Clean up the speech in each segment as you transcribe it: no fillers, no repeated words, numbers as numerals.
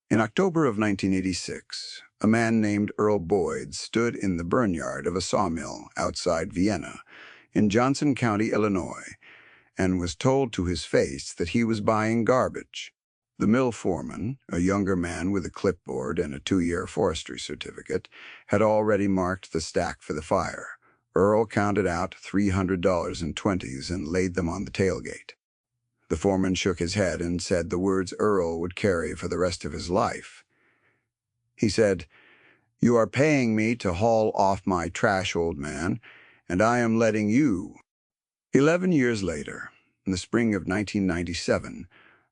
In October of 1986, a man named Earl Boyd stood in the barnyard of a sawmill outside Vienna, in Johnson County, Illinois, and was told to his face that he was buying garbage. The mill foreman, a younger man with a clipboard and a 2-year forestry certificate, had already marked the stack for the fire. Earl counted out $300 in 20s and laid them on the tailgate. The foreman shook his head and said the words Earl would carry for the rest of his life. He said, "You are paying me to haul off my trash, old man, and I am letting you." 11 years later, in the spring of 1997,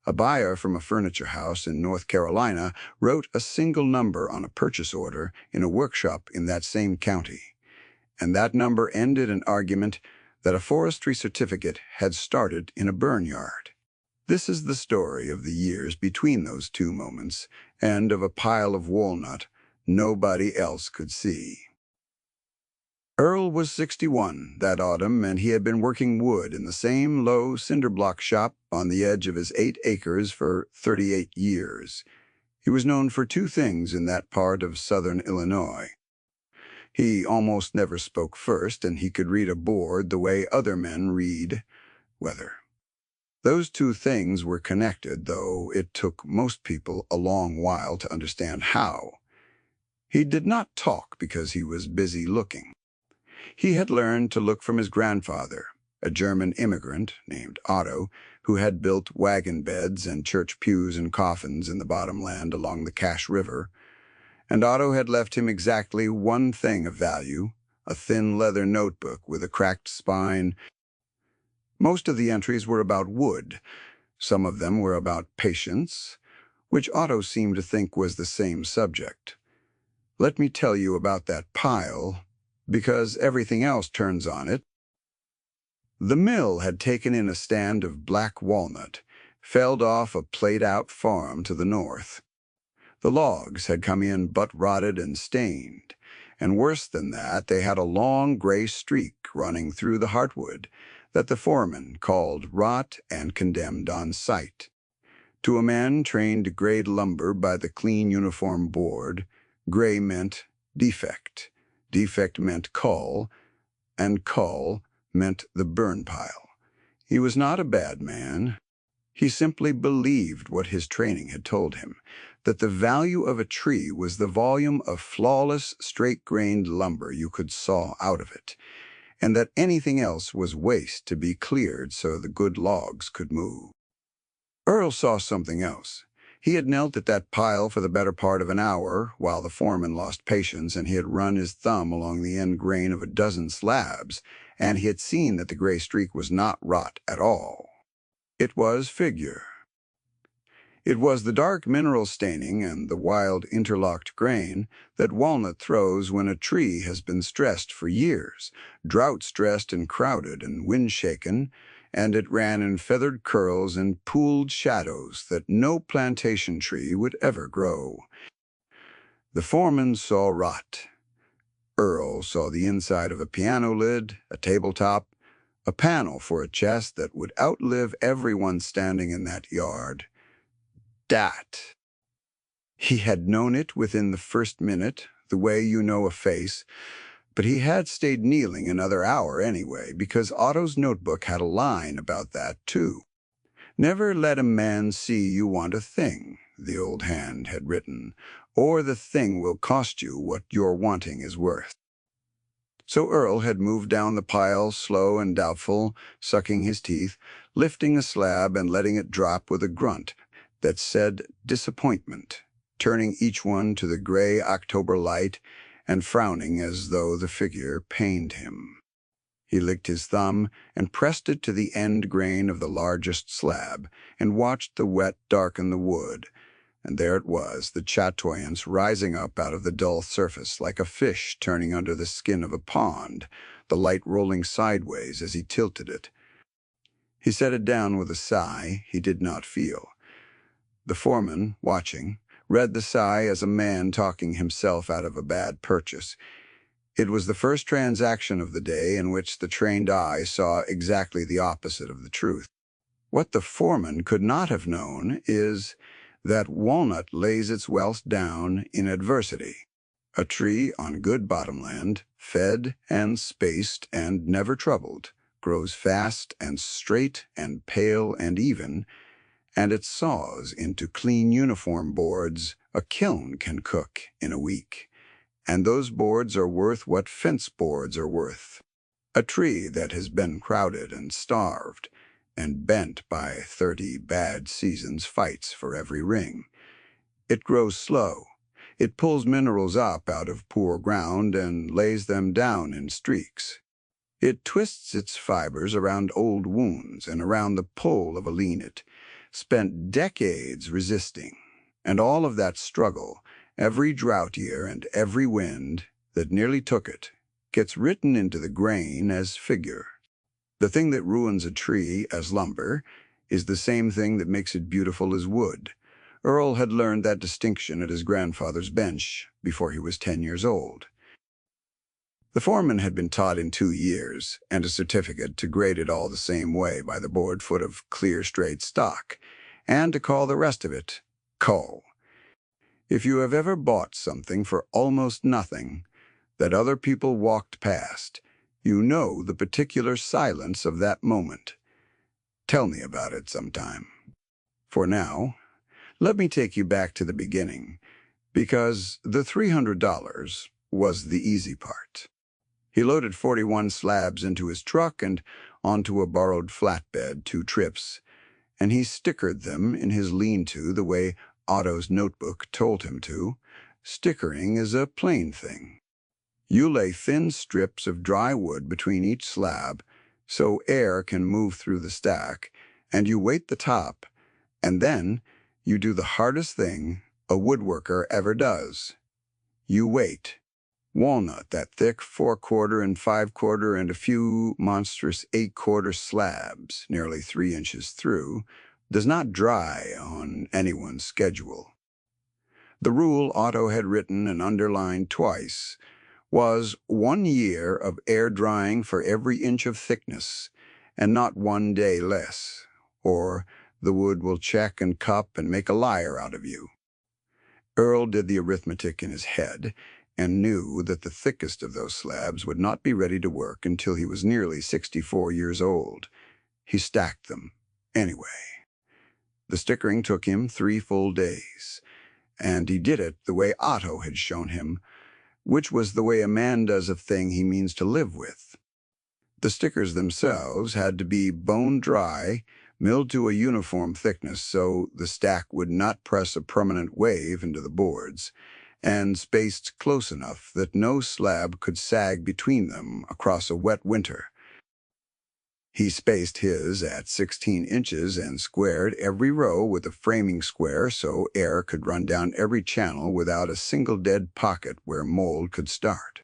a buyer from a furniture house in North Carolina wrote a single number on a purchase order in a workshop in that same county, and that number ended an argument that a forestry certificate had started in a barnyard. This is the story of the years between those two moments and of a pile of walnut nobody else could see. Earl was 61 that autumn, and he had been working wood in the same low cinder-block shop on the edge of his 8 acres for 38 years. He was known for 2 things in that part of southern Illinois. He almost never spoke first, and he could read a board the way other men read weather. Those 2 things were connected, though it took most people a long while to understand how. He did not talk because he was busy looking. He had learned to look from his grandfather, a German immigrant named Otto, who had built wagon beds and church pews and coffins in the bottomland along the Cache River. And Otto had left him exactly one thing of value, a thin leather notebook with a cracked spine. Most of the entries were about wood. Some of them were about patience, which Otto seemed to think was the same subject. Let me tell you about that pile, because everything else turns on it. The mill had taken in a stand of black walnut, felled off a played-out farm to the north. The logs had come in butt-rotted and stained, and worse than that, they had a long gray streak running through the heartwood that the foreman called rot and condemned on sight. To a man trained to grade lumber by the clean uniform board, gray meant defect. Defect meant cull, and cull meant the burn pile. He was not a bad man. He simply believed what his training had told him, that the value of a tree was the volume of flawless, straight-grained lumber you could saw out of it, and that anything else was waste to be cleared so the good logs could move. Earl saw something else. He had knelt at that pile for the better part of an hour while the foreman lost patience, and he had run his thumb along the end grain of a dozen slabs, and he had seen that the gray streak was not rot at all. It was figure. It was the dark mineral staining and the wild interlocked grain that walnut throws when a tree has been stressed for years, drought-stressed and crowded and wind-shaken, and it ran in feathered curls and pooled shadows that no plantation tree would ever grow. The foreman saw rot. Earl saw the inside of a piano lid, a tabletop, a panel for a chest that would outlive everyone standing in that yard. Dat. He had known it within the first minute, the way you know a face, but he had stayed kneeling another hour anyway, because Otto's notebook had a line about that, too. "Never let a man see you want a thing," the old hand had written, "or the thing will cost you what your wanting is worth." So Earl had moved down the pile, slow and doubtful, sucking his teeth, lifting a slab and letting it drop with a grunt that said disappointment, turning each one to the gray October light and frowning as though the figure pained him. He licked his thumb and pressed it to the end grain of the largest slab and watched the wet darken the wood, and there it was, the chatoyance rising up out of the dull surface like a fish turning under the skin of a pond, the light rolling sideways as he tilted it. He set it down with a sigh he did not feel. The foreman, watching, read the sigh as a man talking himself out of a bad purchase. It was the first transaction of the day in which the trained eye saw exactly the opposite of the truth. What the foreman could not have known is that walnut lays its wealth down in adversity. A tree on good bottomland, fed and spaced and never troubled, grows fast and straight and pale and even, and it saws into clean uniform boards a kiln can cook in a week. And those boards are worth what fence boards are worth. A tree that has been crowded and starved and bent by 30 bad seasons fights for every ring. It grows slow. It pulls minerals up out of poor ground and lays them down in streaks. It twists its fibers around old wounds and around the pull of a lean-it, spent decades resisting. And all of that struggle, every drought year and every wind that nearly took it, gets written into the grain as figure. The thing that ruins a tree as lumber is the same thing that makes it beautiful as wood. Earl had learned that distinction at his grandfather's bench before he was 10 years old. The foreman had been taught in 2 years, and a certificate to grade it all the same way by the board foot of clear, straight stock, and to call the rest of it coal. If you have ever bought something for almost nothing that other people walked past, you know the particular silence of that moment. Tell me about it sometime. For now, let me take you back to the beginning, because the $300 was the easy part. He loaded 41 slabs into his truck and onto a borrowed flatbed 2 trips, and he stickered them in his lean-to the way Otto's notebook told him to. Stickering is a plain thing. You lay thin strips of dry wood between each slab so air can move through the stack, and you weight the top, and then you do the hardest thing a woodworker ever does. You wait. Walnut, that thick 4/4 and 5/4 and a few monstrous 8/4 slabs, nearly 3 inches through, does not dry on anyone's schedule. The rule Otto had written and underlined twice was 1 year of air drying for every inch of thickness, and not 1 day less, or the wood will check and cup and make a liar out of you. Earl did the arithmetic in his head and knew that the thickest of those slabs would not be ready to work until he was nearly 64 years old. He stacked them anyway. The stickering took him 3 full days, and he did it the way Otto had shown him, which was the way a man does a thing he means to live with. The stickers themselves had to be bone dry, milled to a uniform thickness so the stack would not press a permanent wave into the boards, and spaced close enough that no slab could sag between them across a wet winter. He spaced his at 16 inches and squared every row with a framing square so air could run down every channel without a single dead pocket where mold could start.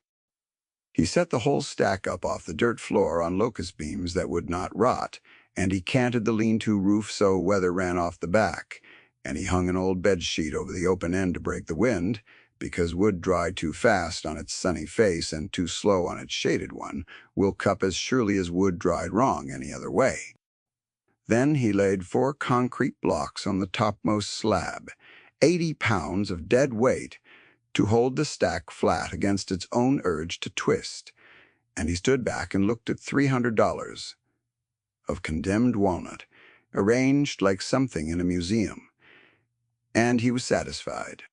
He set the whole stack up off the dirt floor on locust beams that would not rot, and he canted the lean-to roof so weather ran off the back, and he hung an old bed sheet over the open end to break the wind, because wood dried too fast on its sunny face and too slow on its shaded one will cup as surely as wood dried wrong any other way. Then he laid 4 concrete blocks on the topmost slab, 80 pounds of dead weight, to hold the stack flat against its own urge to twist, and he stood back and looked at $300 of condemned walnut, arranged like something in a museum. And he was satisfied.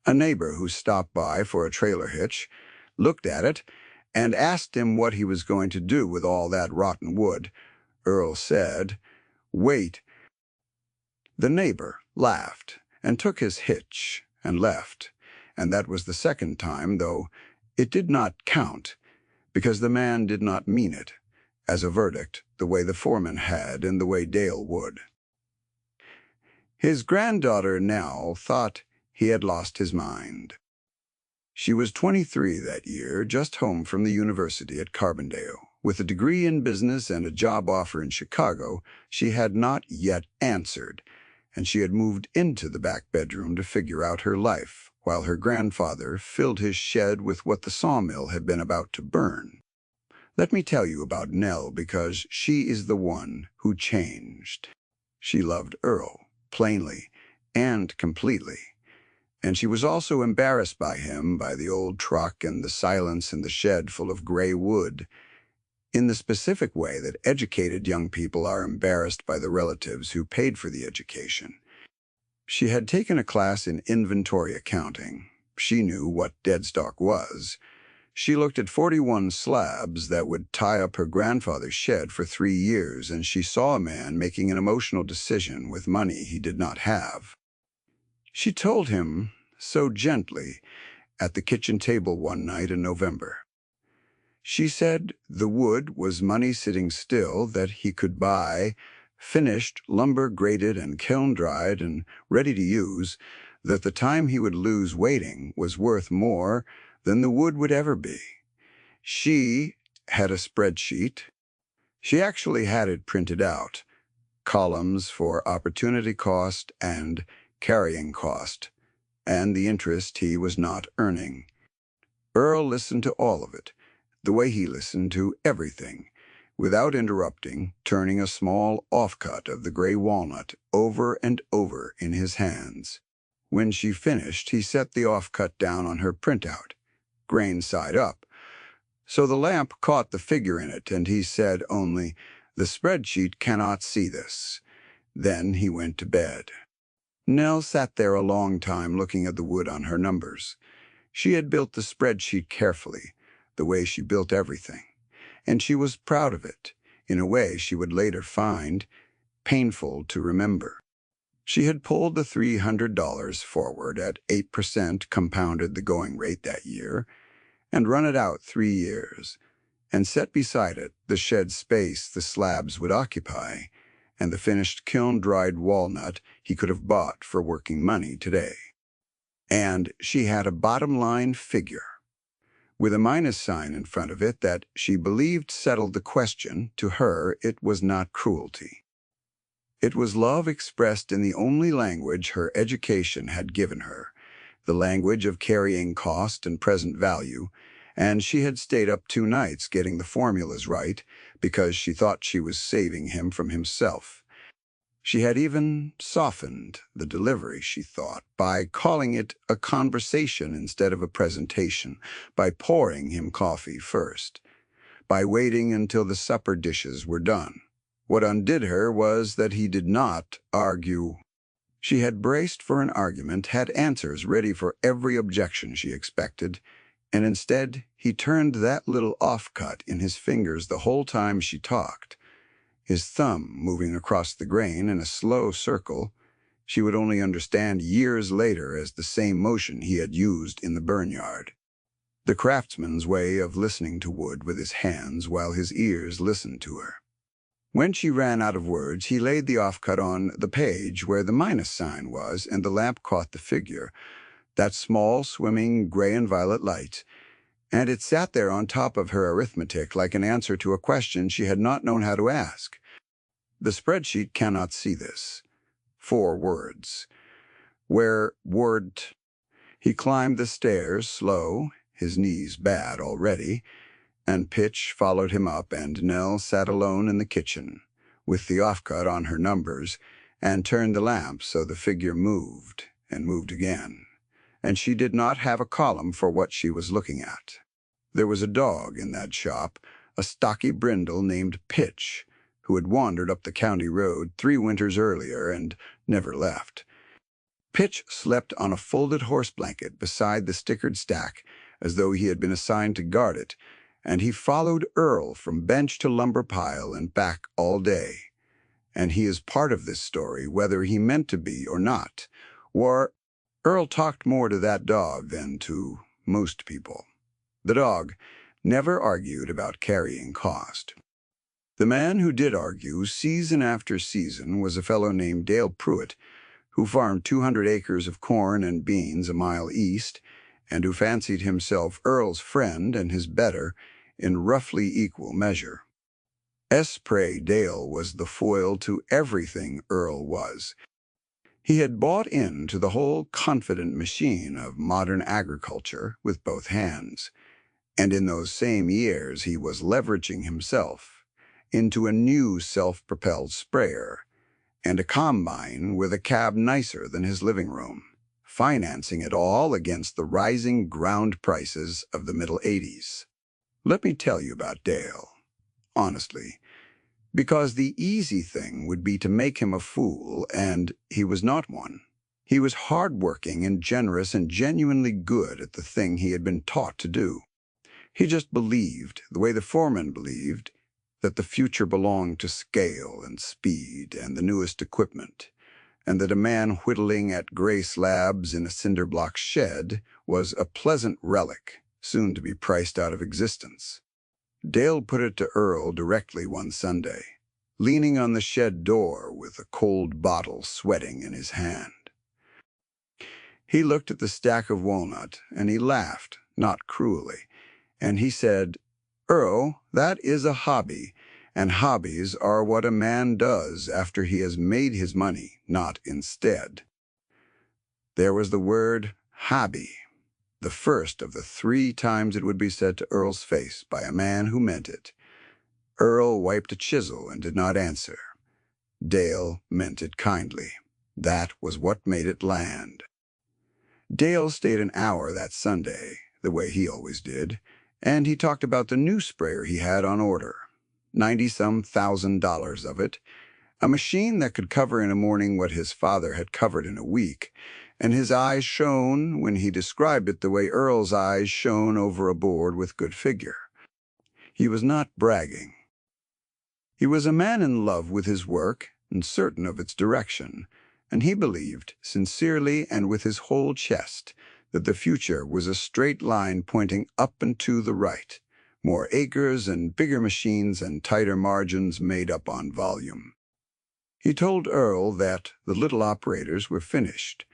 A neighbor who stopped by for a trailer hitch looked at it and asked him what he was going to do with all that rotten wood. Earl said, "Wait." The neighbor laughed and took his hitch and left, and that was the second time, though it did not count, because the man did not mean it as a verdict the way the foreman had and the way Dale would. His granddaughter Nell thought he had lost his mind. She was 23 that year, just home from the university at Carbondale. With a degree in business and a job offer in Chicago, she had not yet answered, and she had moved into the back bedroom to figure out her life, while her grandfather filled his shed with what the sawmill had been about to burn. Let me tell you about Nell, because she is the one who changed. She loved Earl, plainly, and completely. And she was also embarrassed by him, by the old truck and the silence in the shed full of gray wood, in the specific way that educated young people are embarrassed by the relatives who paid for the education. She had taken a class in inventory accounting. She knew what dead stock was. She looked at 41 slabs that would tie up her grandfather's shed for 3 years, and she saw a man making an emotional decision with money he did not have. She told him so gently at the kitchen table one night in November. She said the wood was money sitting still that he could buy, finished, lumber graded and kiln-dried and ready to use, that the time he would lose waiting was worth more than the wood would ever be. She had a spreadsheet. She actually had it printed out, columns for opportunity cost and carrying cost, and the interest he was not earning. Earl listened to all of it, the way he listened to everything, without interrupting, turning a small offcut of the gray walnut over and over in his hands. When she finished, he set the offcut down on her printout, grain side up. So the lamp caught the figure in it, and he said only, "The spreadsheet cannot see this." Then he went to bed. Nell sat there a long time looking at the wood on her numbers. She had built the spreadsheet carefully, the way she built everything, and she was proud of it, in a way she would later find painful to remember. She had pulled the $300 forward at 8% compounded the going rate that year, and run it out 3 years, and set beside it the shed space the slabs would occupy, and the finished kiln-dried walnut he could have bought for working money today. And she had a bottom-line figure, with a minus sign in front of it that she believed settled the question. To her, it was not cruelty. It was love expressed in the only language her education had given her, the language of carrying cost and present value, and she had stayed up 2 nights getting the formulas right because she thought she was saving him from himself. She had even softened the delivery, she thought, by calling it a conversation instead of a presentation, by pouring him coffee first, by waiting until the supper dishes were done. What undid her was that he did not argue. She had braced for an argument, had answers ready for every objection she expected, and instead he turned that little offcut in his fingers the whole time she talked, his thumb moving across the grain in a slow circle she would only understand years later as the same motion he had used in the barnyard. The craftsman's way of listening to wood with his hands while his ears listened to her. When she ran out of words, he laid the offcut on the page where the minus sign was, and the lamp caught the figure, that small, swimming gray and violet light, and it sat there on top of her arithmetic like an answer to a question she had not known how to ask. The spreadsheet cannot see this. 4 words. Where word. He climbed the stairs slow, his knees bad already, and Pitch followed him up, and Nell sat alone in the kitchen, with the offcut on her numbers, and turned the lamp so the figure moved, and moved again, and she did not have a column for what she was looking at. There was a dog in that shop, a stocky brindle named Pitch, who had wandered up the county road 3 winters earlier and never left. Pitch slept on a folded horse blanket beside the stickered stack as though he had been assigned to guard it, and he followed Earl from bench to lumber pile and back all day. And he is part of this story, whether he meant to be or not. Or Earl talked more to that dog than to most people. The dog never argued about carrying cost. The man who did argue season after season was a fellow named Dale Pruitt, who farmed 200 acres of corn and beans a mile east, and who fancied himself Earl's friend and his better in roughly equal measure. Esprit Dale was the foil to everything Earl was. He had bought into the whole confident machine of modern agriculture with both hands, and in those same years he was leveraging himself into a new self-propelled sprayer, and a combine with a cab nicer than his living room, financing it all against the rising ground prices of the middle 80s. Let me tell you about Dale, honestly, because the easy thing would be to make him a fool, and he was not one. He was hard-working and generous and genuinely good at the thing he had been taught to do. He just believed, the way the foreman believed, that the future belonged to scale and speed and the newest equipment, and that a man whittling at gray slabs in a cinder-block shed was a pleasant relic, soon to be priced out of existence. Dale put it to Earl directly one Sunday, leaning on the shed door with a cold bottle sweating in his hand. He looked at the stack of walnut, and he laughed, not cruelly, and he said, "Earl, that is a hobby, and hobbies are what a man does after he has made his money, not instead." There was the word hobby, the first of the 3 times it would be said to Earl's face by a man who meant it. Earl wiped a chisel and did not answer. Dale meant it kindly. That was what made it land. Dale stayed an hour that Sunday, the way he always did, and he talked about the new sprayer he had on order, $90-some thousand of it, a machine that could cover in a morning what his father had covered in a week, and his eyes shone when he described it the way Earl's eyes shone over a board with good figure. He was not bragging. He was a man in love with his work and certain of its direction, and he believed, sincerely and with his whole chest, that the future was a straight line pointing up and to the right, more acres and bigger machines and tighter margins made up on volume. He told Earl that the little operators were finished,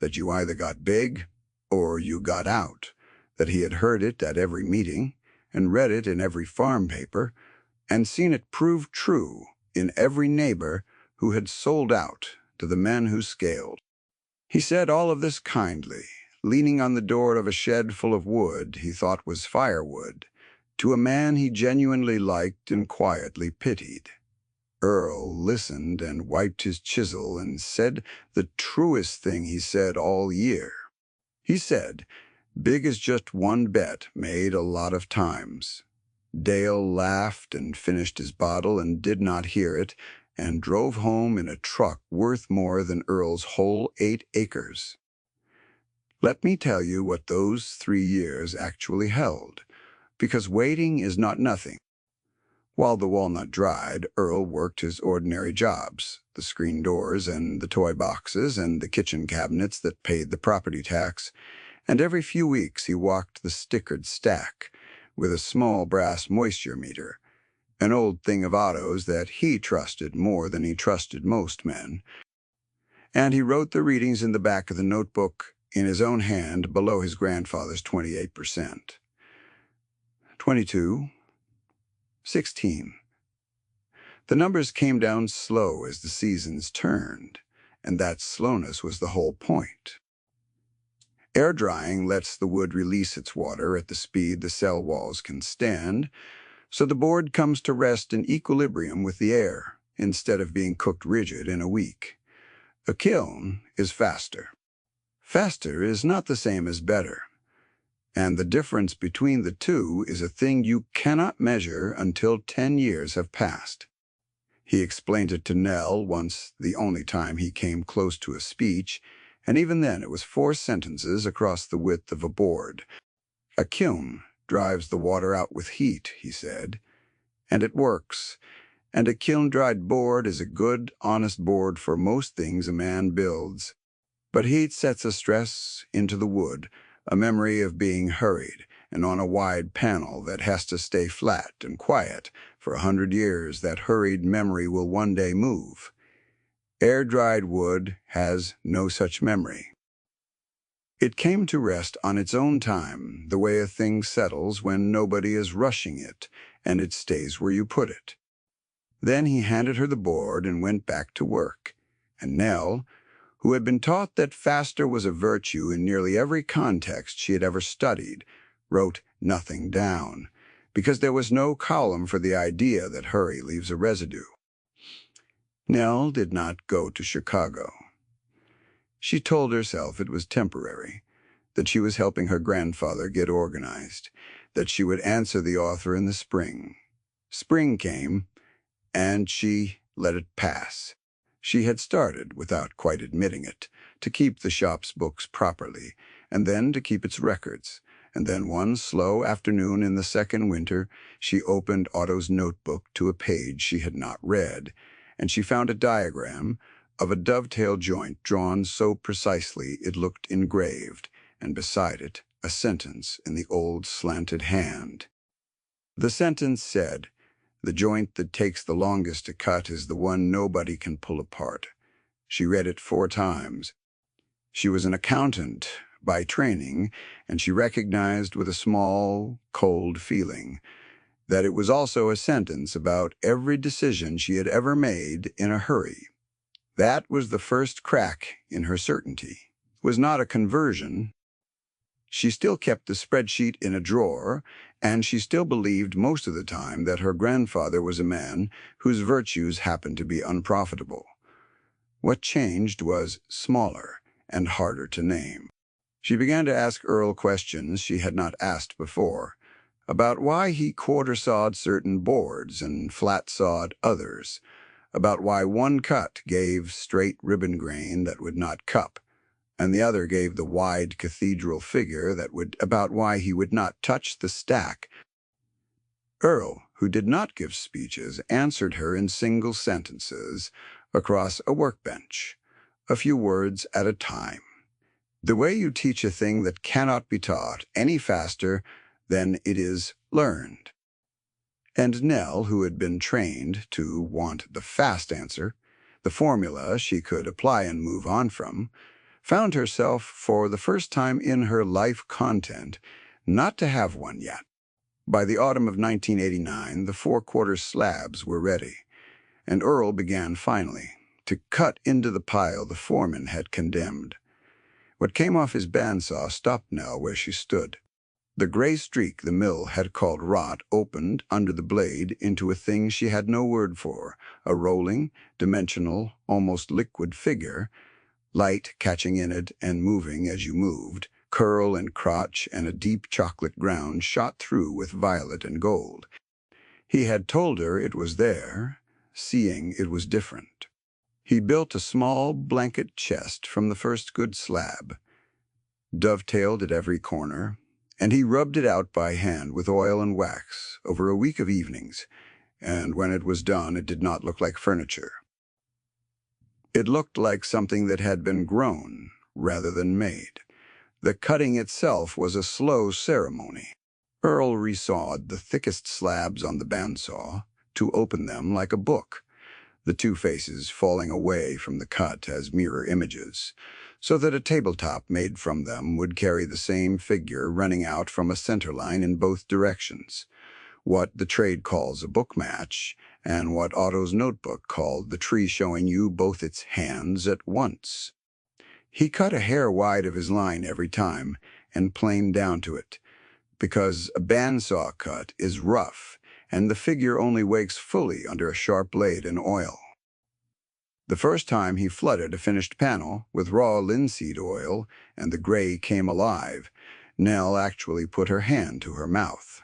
that you either got big or you got out, that he had heard it at every meeting and read it in every farm paper and seen it proved true in every neighbor who had sold out to the men who scaled. He said all of this kindly, leaning on the door of a shed full of wood he thought was firewood, to a man he genuinely liked and quietly pitied. Earl listened and wiped his chisel and said the truest thing he said all year. He said, "Big is just one bet made a lot of times." Dale laughed and finished his bottle and did not hear it, and drove home in a truck worth more than Earl's whole 8 acres. Let me tell you what those 3 years actually held, because waiting is not nothing. While the walnut dried, Earl worked his ordinary jobs, the screen doors and the toy boxes and the kitchen cabinets that paid the property tax, and every few weeks he walked the stickered stack with a small brass moisture meter, an old thing of Otto's that he trusted more than he trusted most men, and he wrote the readings in the back of the notebook in his own hand below his grandfather's 28%. 22, 16. The numbers came down slow as the seasons turned, and that slowness was the whole point. Air drying lets the wood release its water at the speed the cell walls can stand, so the board comes to rest in equilibrium with the air, instead of being cooked rigid in a week. A kiln is faster. Faster is not the same as better, and the difference between the two is a thing you cannot measure until 10 years have passed. He explained it to Nell once, the only time he came close to a speech, and even then it was 4 sentences across the width of a board. A kiln drives the water out with heat, he said, and it works, and a kiln-dried board is a good, honest board for most things a man builds. But heat sets a stress into the wood, a memory of being hurried, and on a wide panel that has to stay flat and quiet. For 100 years that hurried memory will one day move. Air-dried wood has no such memory. It came to rest on its own time, the way a thing settles when nobody is rushing it, and it stays where you put it. Then he handed her the board and went back to work, and Nell, who had been taught that faster was a virtue in nearly every context she had ever studied, wrote nothing down, because there was no column for the idea that hurry leaves a residue. Nell did not go to Chicago. She told herself it was temporary, that she was helping her grandfather get organized, that she would answer the author in the spring. Spring came, and she let it pass. She had started, without quite admitting it, to keep the shop's books properly, and then to keep its records. And then one slow afternoon in the second winter, she opened Otto's notebook to a page she had not read, and she found a diagram of a dovetail joint drawn so precisely it looked engraved, and beside it a sentence in the old slanted hand. The sentence said, "The joint that takes the longest to cut is the one nobody can pull apart." She read it 4 times. She was an accountant by training, and she recognized with a small, cold feeling that it was also a sentence about every decision she had ever made in a hurry. That was the first crack in her certainty. It was not a conversion. She still kept the spreadsheet in a drawer, and she still believed most of the time that her grandfather was a man whose virtues happened to be unprofitable. What changed was smaller and harder to name. She began to ask Earl questions she had not asked before, about why he quarter-sawed certain boards and flat-sawed others, about why one cut gave straight ribbon grain that would not cup, and the other gave the wide cathedral figure that would, about why he would not touch the stack. Earl, who did not give speeches, answered her in single sentences across a workbench, a few words at a time. The way you teach a thing that cannot be taught any faster than it is learned. And Nell, who had been trained to want the fast answer, the formula she could apply and move on from, found herself, for the first time in her life content, not to have one yet. By the autumn of 1989, the 4/4 slabs were ready, and Earl began finally to cut into the pile the foreman had condemned. What came off his bandsaw stopped Nell where she stood. The gray streak the mill had called rot opened under the blade into a thing she had no word for, a rolling, dimensional, almost liquid figure, light catching in it and moving as you moved, curl and crotch and a deep chocolate ground shot through with violet and gold. He had told her it was there, seeing it was different. He built a small blanket chest from the first good slab, dovetailed at every corner, and he rubbed it out by hand with oil and wax over a week of evenings, and when it was done it did not look like furniture. It looked like something that had been grown rather than made. The cutting itself was a slow ceremony. Earl resawed the thickest slabs on the bandsaw to open them like a book, the 2 faces falling away from the cut as mirror images, so that a tabletop made from them would carry the same figure running out from a center line in both directions, what the trade calls a book match, and what Otto's notebook called the tree showing you both its hands at once. He cut a hair wide of his line every time and planed down to it, because a bandsaw cut is rough, and the figure only wakes fully under a sharp blade and oil. The first time he flooded a finished panel with raw linseed oil, and the gray came alive, Nell actually put her hand to her mouth.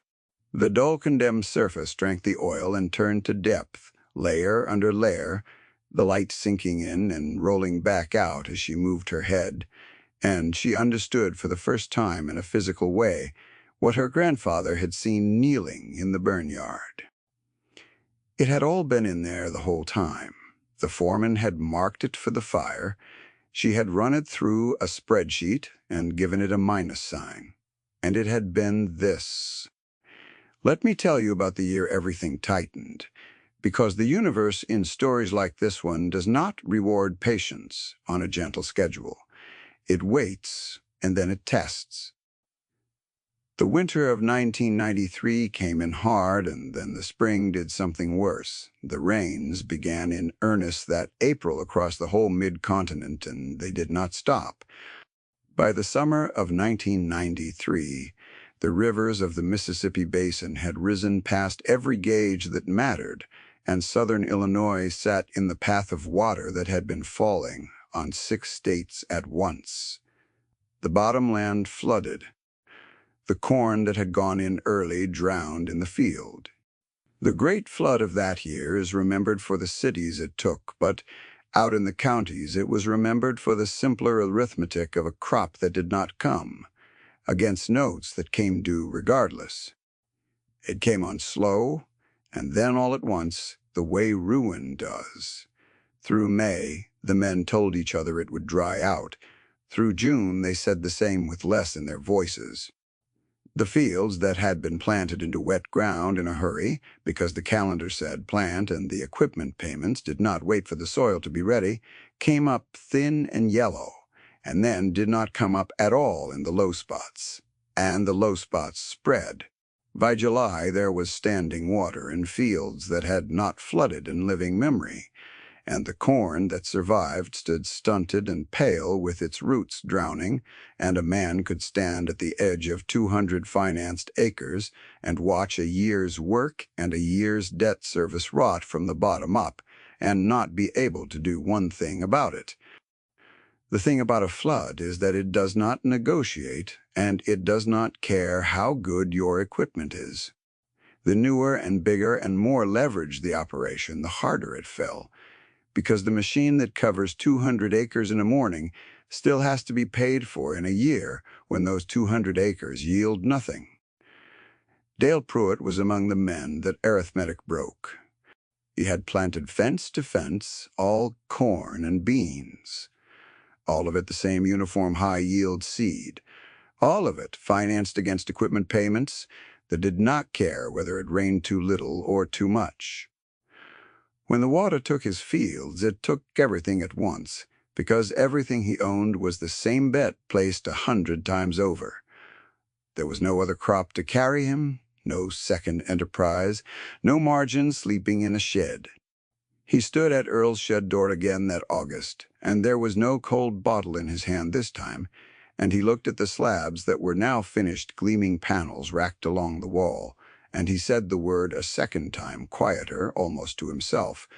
The dull condemned surface drank the oil and turned to depth, layer under layer, the light sinking in and rolling back out as she moved her head, and she understood for the first time in a physical way what her grandfather had seen kneeling in the barnyard. It had all been in there the whole time. The foreman had marked it for the fire. She had run it through a spreadsheet and given it a minus sign. And it had been this. Let me tell you about the year everything tightened, because the universe in stories like this one does not reward patience on a gentle schedule. It waits, and then it tests. The winter of 1993 came in hard, and then the spring did something worse. The rains began in earnest that April across the whole mid-continent, and they did not stop. By the summer of 1993, the rivers of the Mississippi Basin had risen past every gauge that mattered, and southern Illinois sat in the path of water that had been falling on 6 states at once. The bottomland flooded. The corn that had gone in early drowned in the field. The great flood of that year is remembered for the cities it took, but out in the counties it was remembered for the simpler arithmetic of a crop that did not come, against notes that came due regardless. It came on slow, and then all at once, the way ruin does. Through May, the men told each other it would dry out. Through June, they said the same with less in their voices. The fields that had been planted into wet ground in a hurry, because the calendar said plant and the equipment payments did not wait for the soil to be ready, came up thin and yellow, and then did not come up at all in the low spots. And the low spots spread. By July, there was standing water in fields that had not flooded in living memory, and the corn that survived stood stunted and pale with its roots drowning, and a man could stand at the edge of 200 financed acres and watch a year's work and a year's debt service rot from the bottom up, and not be able to do one thing about it. The thing about a flood is that it does not negotiate, and it does not care how good your equipment is. The newer and bigger and more leveraged the operation, the harder it fell, because the machine that covers 200 acres in a morning still has to be paid for in a year when those 200 acres yield nothing. Dale Pruitt was among the men that arithmetic broke. He had planted fence to fence, all corn and beans. All of it the same uniform high-yield seed. All of it financed against equipment payments that did not care whether it rained too little or too much. When the water took his fields, it took everything at once, because everything he owned was the same bet placed 100 times over. There was no other crop to carry him, no second enterprise, no margin sleeping in a shed. He stood at Earl's shed door again that August, and there was no cold bottle in his hand this time, and he looked at the slabs that were now finished gleaming panels racked along the wall, and he said the word a second time, quieter, almost to himself.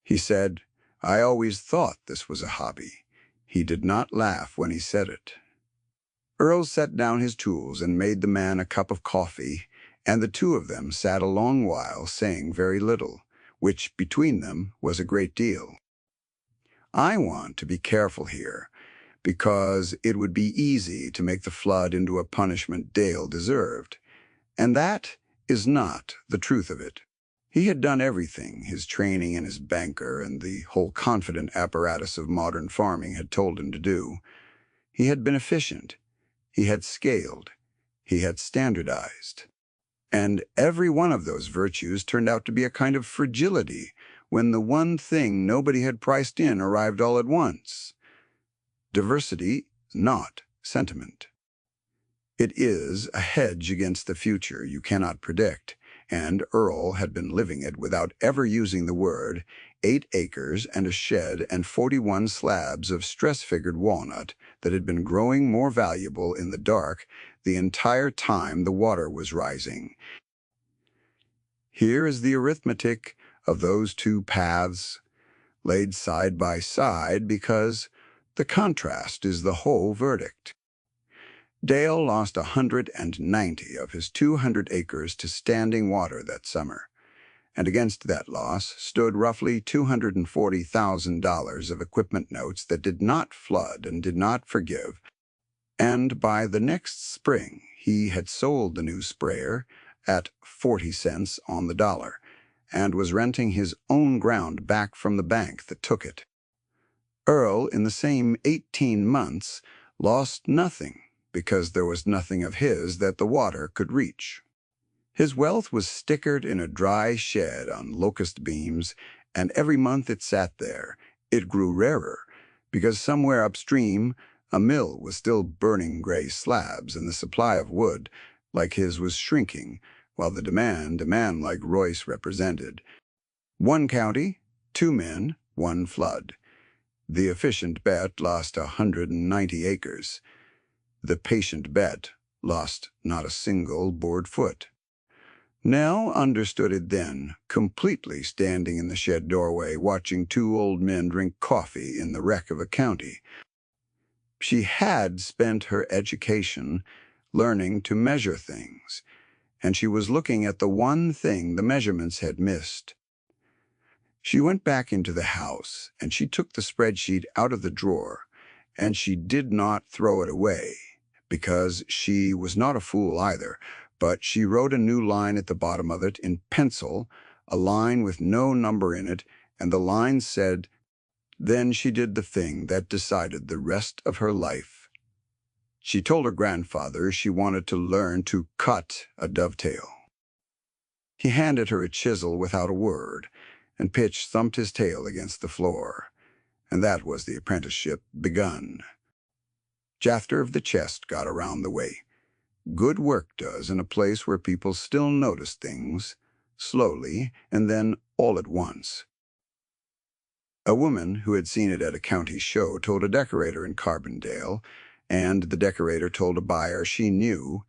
He said, "I always thought this was a hobby." He did not laugh when he said it. Earl set down his tools and made the man a cup of coffee, and the two of them sat a long while saying very little, which between them was a great deal. I want to be careful here, because it would be easy to make the flood into a punishment Dale deserved, and that is not the truth of it. He had done everything his training and his banker and the whole confident apparatus of modern farming had told him to do. He had been efficient. He had scaled. He had standardized. And every one of those virtues turned out to be a kind of fragility when the one thing nobody had priced in arrived all at once. Diversity, not sentiment. It is a hedge against the future you cannot predict, and Earl had been living it without ever using the word, 8 acres and a shed and 41 slabs of stress-figured walnut that had been growing more valuable in the dark the entire time the water was rising. Here is the arithmetic of those two paths, laid side by side because the contrast is the whole verdict. Dale lost 190 of his 200 acres to standing water that summer, and against that loss stood roughly $240,000 of equipment notes that did not flood and did not forgive, and by the next spring he had sold the new sprayer at 40 cents on the dollar, and was renting his own ground back from the bank that took it. Earl, in the same 18 months, lost nothing, because there was nothing of his that the water could reach. His wealth was stickered in a dry shed on locust beams, and every month it sat there, it grew rarer, because somewhere upstream a mill was still burning gray slabs, and the supply of wood, like his, was shrinking, while the demand, a man like Royce represented. 1 county, 2 men, 1 flood. The efficient bet lost 190 acres. The patient bet lost not a single board foot. Nell understood it then, completely standing in the shed doorway, watching two old men drink coffee in the wreck of a county. She had spent her education learning to measure things, and she was looking at the one thing the measurements had missed. She went back into the house, and she took the spreadsheet out of the drawer, and she did not throw it away, because she was not a fool either, but she wrote a new line at the bottom of it in pencil, a line with no number in it, and the line said, "Then she did the thing that decided the rest of her life." She told her grandfather she wanted to learn to cut a dovetail. He handed her a chisel without a word, and Pitch thumped his tail against the floor, and that was the apprenticeship begun. Jafter of the Chest got around the way. Good work does in a place where people still notice things, slowly, and then all at once. A woman who had seen it at a county show told a decorator in Carbondale, and the decorator told a buyer she knew,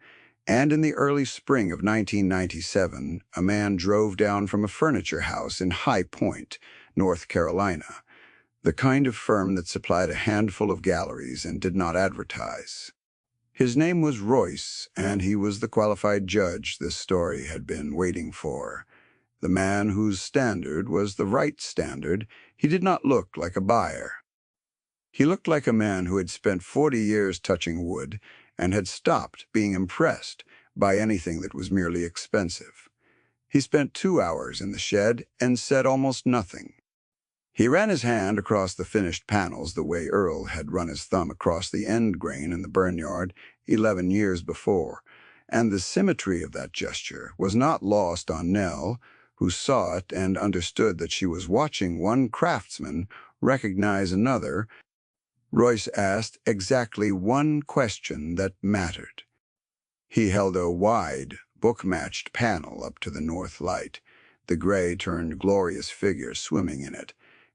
and in the early spring of 1997, a man drove down from a furniture house in High Point, North Carolina, the kind of firm that supplied a handful of galleries and did not advertise. His name was Royce, and he was the qualified judge this story had been waiting for. The man whose standard was the right standard. He did not look like a buyer. He looked like a man who had spent 40 years touching wood and had stopped being impressed by anything that was merely expensive. He spent 2 hours in the shed and said almost nothing. He ran his hand across the finished panels the way Earl had run his thumb across the end grain in the barnyard 11 years before, and the symmetry of that gesture was not lost on Nell, who saw it and understood that she was watching one craftsman recognize another. Royce asked exactly one question that mattered. He held a wide, book-matched panel up to the north light, the gray-turned glorious figure swimming in it,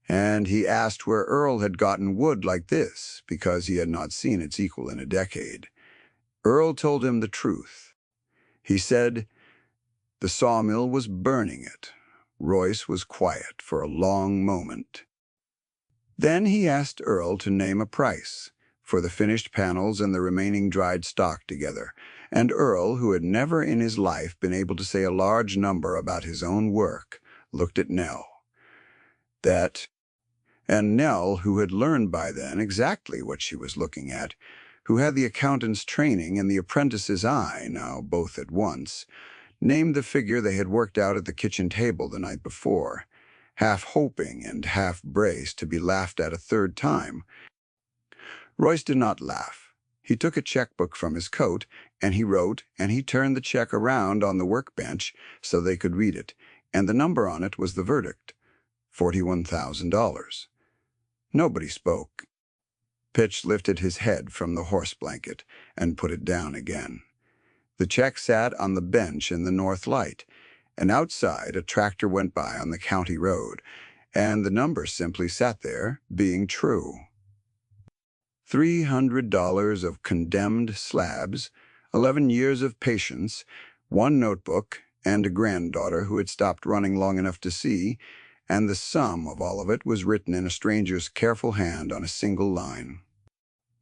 and he asked where Earl had gotten wood like this, because he had not seen its equal in a decade. Earl told him the truth. He said the sawmill was burning it. Royce was quiet for a long moment. Then he asked Earl to name a price for the finished panels and the remaining dried stock together, and Earl, who had never in his life been able to say a large number about his own work, looked at Nell. And Nell, who had learned by then exactly what she was looking at, who had the accountant's training and the apprentice's eye now both at once, named the figure they had worked out at the kitchen table the night before, half hoping and half braced to be laughed at a third time. Royce did not laugh. He took a checkbook from his coat, and he wrote, and he turned the check around on the workbench so they could read it, and the number on it was the verdict, $41,000. Nobody spoke. Pitch lifted his head from the horse blanket and put it down again. The check sat on the bench in the north light, and outside a tractor went by on the county road, and the number simply sat there, being true. $300 of condemned slabs, 11 years of patience, 1 notebook, and a granddaughter who had stopped running long enough to see, and the sum of all of it was written in a stranger's careful hand on a single line.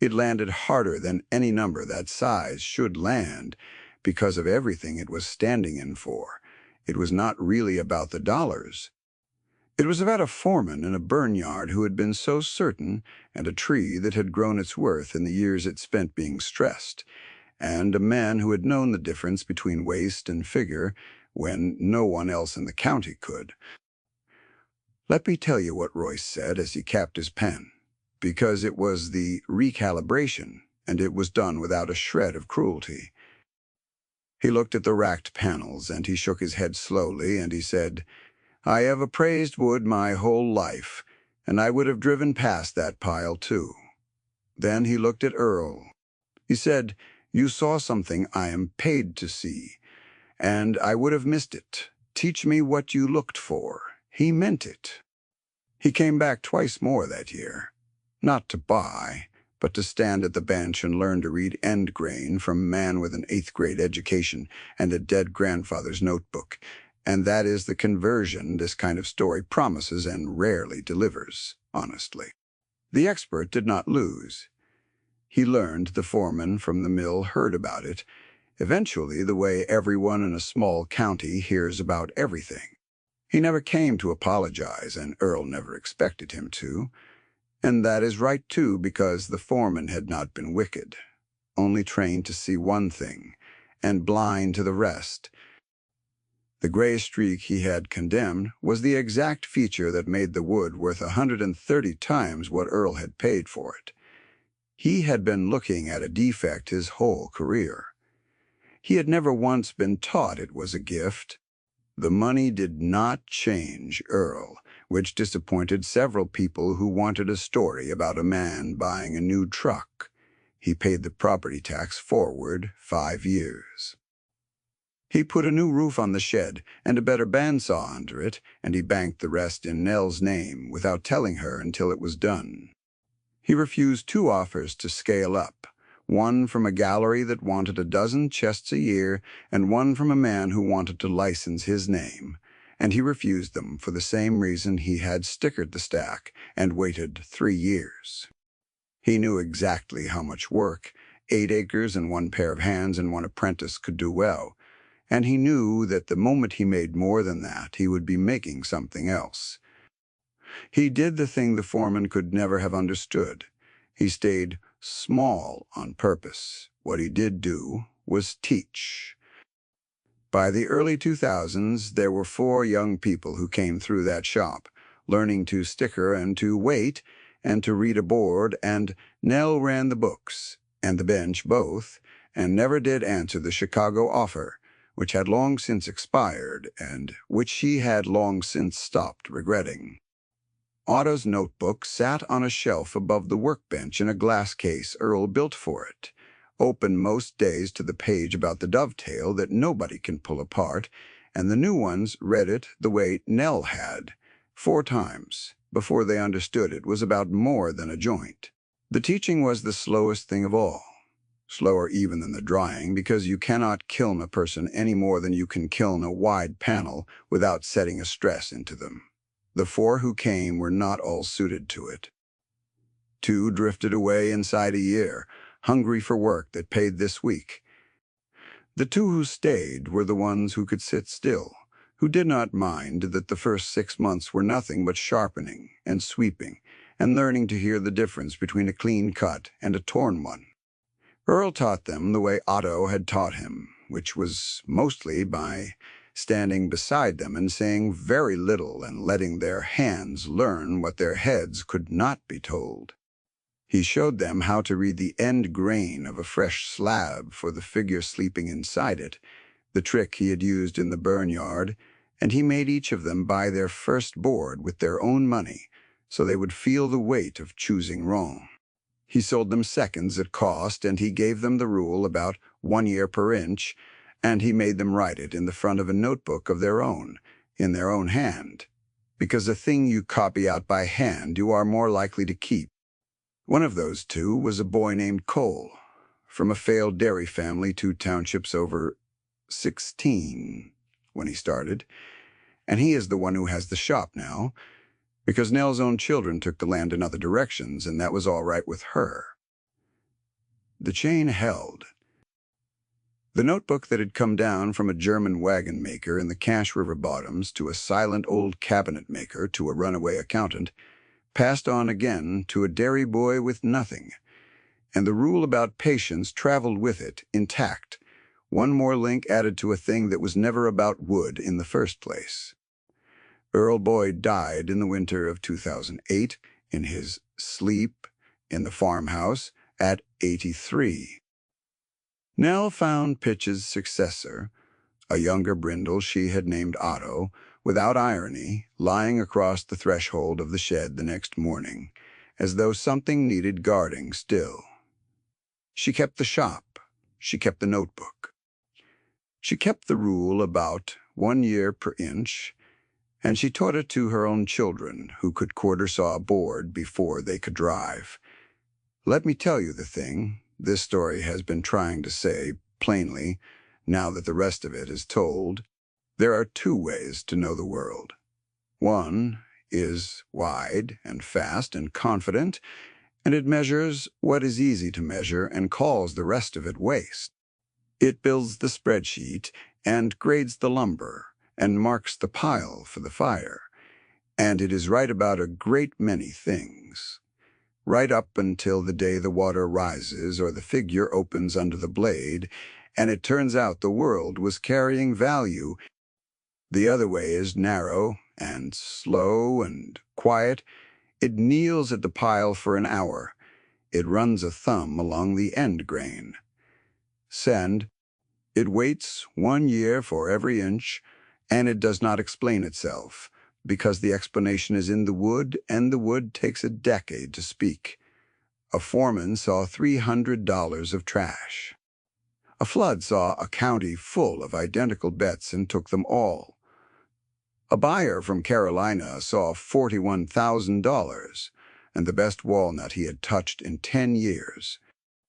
It landed harder than any number that size should land, because of everything it was standing in for. It was not really about the dollars. It was about a foreman in a barnyard who had been so certain, and a tree that had grown its worth in the years it spent being stressed, and a man who had known the difference between waist and figure when no one else in the county could. Let me tell you what Royce said as he capped his pen, because it was the recalibration, and it was done without a shred of cruelty. He looked at the racked panels, and he shook his head slowly, and he said, "I have appraised wood my whole life, and I would have driven past that pile too." Then he looked at Earl. He said, "You saw something I am paid to see, and I would have missed it. Teach me what you looked for." He meant it. He came back twice more that year, not to buy, but to stand at the bench and learn to read end grain from a man with an eighth-grade education and a dead grandfather's notebook. And that is the conversion this kind of story promises and rarely delivers, honestly. The expert did not lose. He learned the foreman from the mill heard about it, eventually the way everyone in a small county hears about everything. He never came to apologize, and Earl never expected him to. And that is right, too, because the foreman had not been wicked, only trained to see one thing, and blind to the rest. The gray streak he had condemned was the exact feature that made the wood worth 130 times what Earl had paid for it. He had been looking at a defect his whole career. He had never once been taught it was a gift. The money did not change Earl, which disappointed several people who wanted a story about a man buying a new truck. He paid the property tax forward 5 years. He put a new roof on the shed and a better bandsaw under it, and he banked the rest in Nell's name without telling her until it was done. He refused 2 offers to scale up, one from a gallery that wanted 12 chests a year and one from a man who wanted to license his name, and he refused them for the same reason he had stickered the stack and waited 3 years. He knew exactly how much work 8 acres and 1 pair of hands and 1 apprentice could do well, and he knew that the moment he made more than that, he would be making something else. He did the thing the foreman could never have understood. He stayed small on purpose. What he did do was teach. By the early 2000s, there were 4 young people who came through that shop, learning to sticker and to wait and to read a board, and Nell ran the books and the bench both, and never did answer the Chicago offer, which had long since expired and which she had long since stopped regretting. Otto's notebook sat on a shelf above the workbench in a glass case Earl built for it, open most days to the page about the dovetail that nobody can pull apart, and the new ones read it the way Nell had, 4 times, before they understood it was about more than a joint. The teaching was the slowest thing of all, slower even than the drying, because you cannot kiln a person any more than you can kiln a wide panel without setting a stress into them. The 4 who came were not all suited to it. 2 drifted away inside a year, hungry for work that paid this week. The 2 who stayed were the ones who could sit still, who did not mind that the first 6 months were nothing but sharpening and sweeping and learning to hear the difference between a clean cut and a torn one. Earl taught them the way Otto had taught him, which was mostly by standing beside them and saying very little and letting their hands learn what their heads could not be told. He showed them how to read the end grain of a fresh slab for the figure sleeping inside it, the trick he had used in the burnyard, and he made each of them buy their first board with their own money so they would feel the weight of choosing wrong. He sold them seconds at cost, and he gave them the rule about 1 year per inch, and he made them write it in the front of a notebook of their own, in their own hand, because a thing you copy out by hand you are more likely to keep. One of those 2 was a boy named Cole, from a failed dairy family 2 townships over, 16 when he started, and he is the one who has the shop now, because Nell's own children took the land in other directions, and that was all right with her. The chain held. The notebook that had come down from a German wagon maker in the Cache River bottoms to a silent old cabinet maker to a runaway accountant passed on again to a dairy boy with nothing, and the rule about patience traveled with it intact, one more link added to a thing that was never about wood in the first place. Earl Boyd died in the winter of 2008 in his sleep in the farmhouse at 83. Nell found Pitch's successor, a younger brindle she had named Otto, without irony, lying across the threshold of the shed the next morning, as though something needed guarding still. She kept the shop. She kept the notebook. She kept the rule about 1 year per inch, and she taught it to her own children, who could quarter saw a board before they could drive. Let me tell you the thing this story has been trying to say, plainly, now that the rest of it is told. There are two ways to know the world. One is wide and fast and confident, and it measures what is easy to measure and calls the rest of it waste. It builds the spreadsheet and grades the lumber and marks the pile for the fire. And it is right about a great many things. Right up until the day the water rises or the figure opens under the blade, and it turns out the world was carrying value. The other way is narrow and slow and quiet. It kneels at the pile for an hour. It runs a thumb along the end grain. Send. It waits 1 year for every inch, and it does not explain itself, because the explanation is in the wood, and the wood takes a decade to speak. A foreman saw $300 of trash. A flood saw a county full of identical bets and took them all. A buyer from Carolina saw $41,000 and the best walnut he had touched in 10 years.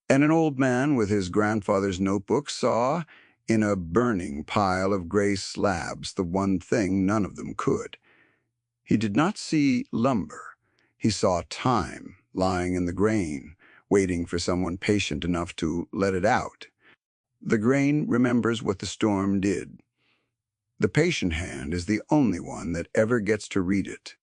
And an old man with his grandfather's notebook saw, in a burning pile of gray slabs, the one thing none of them could. He did not see lumber. He saw time lying in the grain, waiting for someone patient enough to let it out. The grain remembers what the storm did. The patient hand is the only one that ever gets to read it.